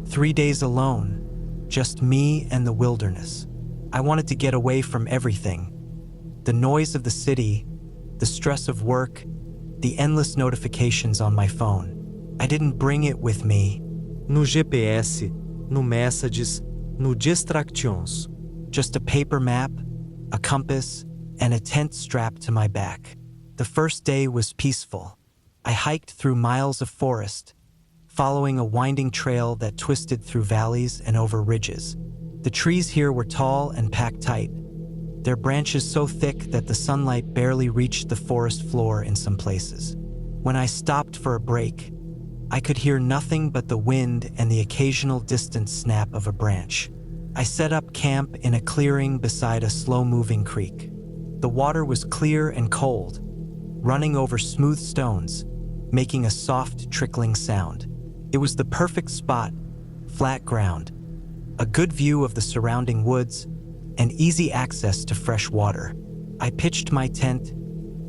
3 days alone, just me and the wilderness. I wanted to get away from everything. The noise of the city, the stress of work, the endless notifications on my phone. I didn't bring it with me. No GPS, no Messages, no Distractions. Just a paper map, a compass, and a tent strapped to my back. The first day was peaceful. I hiked through miles of forest, following a winding trail that twisted through valleys and over ridges. The trees here were tall and packed tight, their branches so thick that the sunlight barely reached the forest floor in some places. When I stopped for a break, I could hear nothing but the wind and the occasional distant snap of a branch. I set up camp in a clearing beside a slow-moving creek. The water was clear and cold, running over smooth stones, making a soft, trickling sound. It was the perfect spot, flat ground, a good view of the surrounding woods, and easy access to fresh water. I pitched my tent,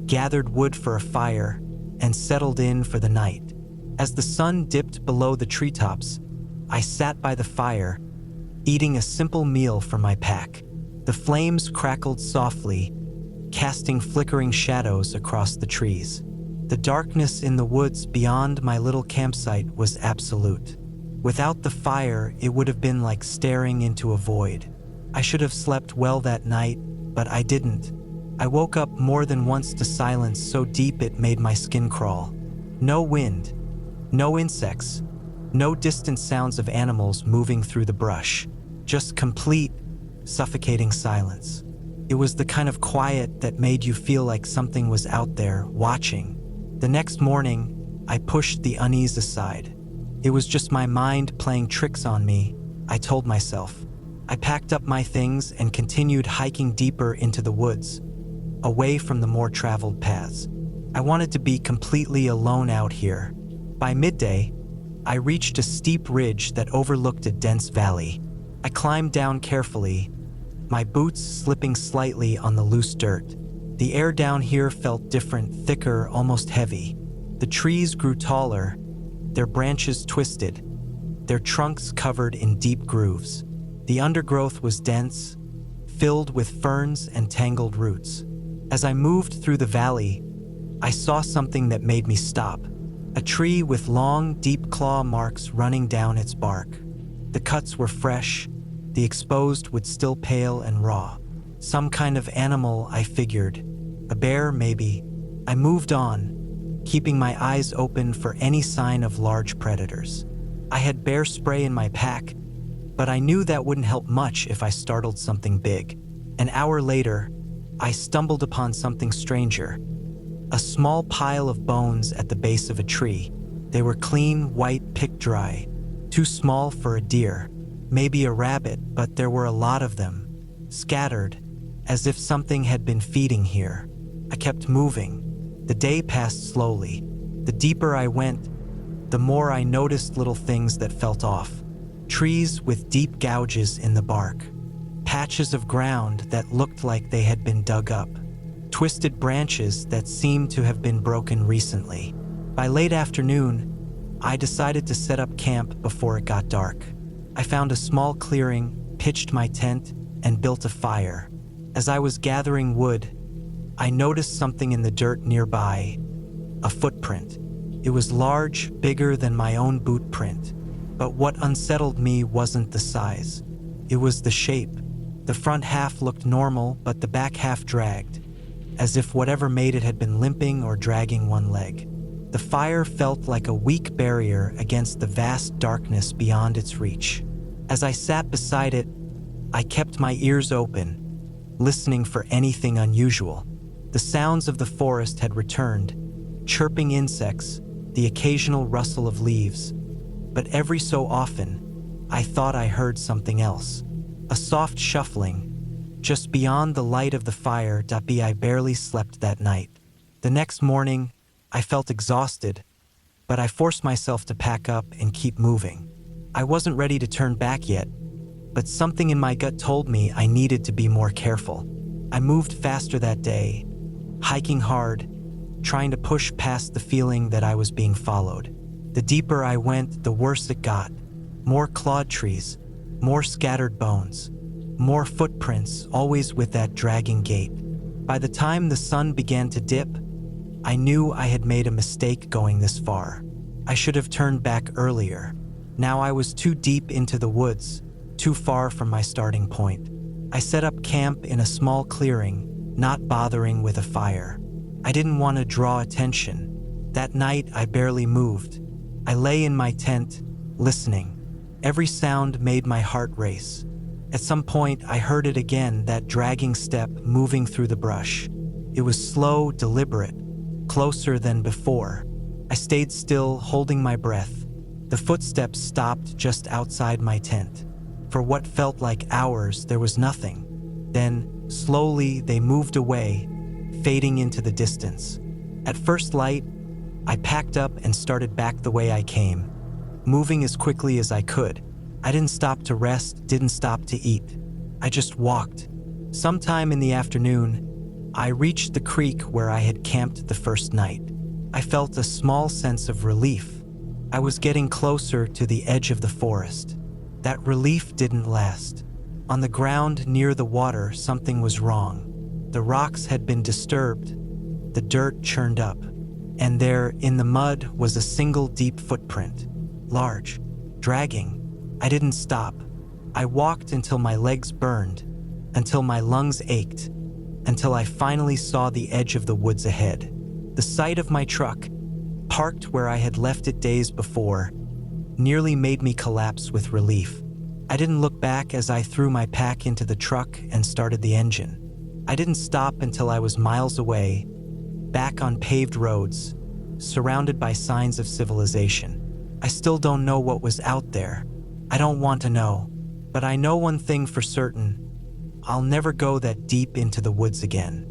gathered wood for a fire, and settled in for the night. As the sun dipped below the treetops, I sat by the fire, eating a simple meal from my pack. The flames crackled softly, casting flickering shadows across the trees. The darkness in the woods beyond my little campsite was absolute. Without the fire, it would have been like staring into a void. I should have slept well that night, but I didn't. I woke up more than once to silence so deep it made my skin crawl. No wind, no insects, no distant sounds of animals moving through the brush. Just complete, suffocating silence. It was the kind of quiet that made you feel like something was out there, watching. The next morning, I pushed the unease aside. It was just my mind playing tricks on me, I told myself. I packed up my things and continued hiking deeper into the woods, away from the more traveled paths. I wanted to be completely alone out here. By midday, I reached a steep ridge that overlooked a dense valley. I climbed down carefully, my boots slipping slightly on the loose dirt. The air down here felt different, thicker, almost heavy. The trees grew taller, their branches twisted, their trunks covered in deep grooves. The undergrowth was dense, filled with ferns and tangled roots. As I moved through the valley, I saw something that made me stop. A tree with long, deep claw marks running down its bark. The cuts were fresh, the exposed wood still pale and raw. Some kind of animal, I figured. A bear, maybe. I moved on, keeping my eyes open for any sign of large predators. I had bear spray in my pack, but I knew that wouldn't help much if I startled something big. An hour later, I stumbled upon something stranger. A small pile of bones at the base of a tree. They were clean, white, picked dry. Too small for a deer, maybe a rabbit, but there were a lot of them, scattered, as if something had been feeding here. I kept moving. The day passed slowly. The deeper I went, the more I noticed little things that felt off. Trees with deep gouges in the bark. Patches of ground that looked like they had been dug up. Twisted branches that seemed to have been broken recently. By late afternoon, I decided to set up camp before it got dark. I found a small clearing, pitched my tent, and built a fire. As I was gathering wood, I noticed something in the dirt nearby, a footprint. It was large, bigger than my own boot print. But what unsettled me wasn't the size. It was the shape. The front half looked normal, but the back half dragged, as if whatever made it had been limping or dragging one leg. The fire felt like a weak barrier against the vast darkness beyond its reach. As I sat beside it, I kept my ears open, listening for anything unusual. The sounds of the forest had returned, chirping insects, the occasional rustle of leaves. But every so often, I thought I heard something else. A soft shuffling, just beyond the light of the fire. I barely slept that night. The next morning, I felt exhausted, but I forced myself to pack up and keep moving. I wasn't ready to turn back yet, but something in my gut told me I needed to be more careful. I moved faster that day, hiking hard, trying to push past the feeling that I was being followed. The deeper I went, the worse it got. More clawed trees, more scattered bones, more footprints, always with that dragging gait. By the time the sun began to dip, I knew I had made a mistake going this far. I should have turned back earlier. Now I was too deep into the woods, too far from my starting point. I set up camp in a small clearing, not bothering with a fire. I didn't want to draw attention. That night, I barely moved. I lay in my tent, listening. Every sound made my heart race. At some point, I heard it again, that dragging step moving through the brush. It was slow, deliberate, closer than before. I stayed still, holding my breath. The footsteps stopped just outside my tent. For what felt like hours, there was nothing. Then, slowly, they moved away, fading into the distance. At first light, I packed up and started back the way I came, moving as quickly as I could. I didn't stop to rest, didn't stop to eat. I just walked. Sometime in the afternoon, I reached the creek where I had camped the first night. I felt a small sense of relief. I was getting closer to the edge of the forest. That relief didn't last. On the ground near the water, something was wrong. The rocks had been disturbed, the dirt churned up, and there, in the mud, was a single deep footprint. Large, dragging. I didn't stop. I walked until my legs burned, until my lungs ached, until I finally saw the edge of the woods ahead. The sight of my truck, parked where I had left it days before, nearly made me collapse with relief. I didn't look back as I threw my pack into the truck and started the engine. I didn't stop until I was miles away, back on paved roads, surrounded by signs of civilization. I still don't know what was out there. I don't want to know, but I know one thing for certain. I'll never go that deep into the woods again.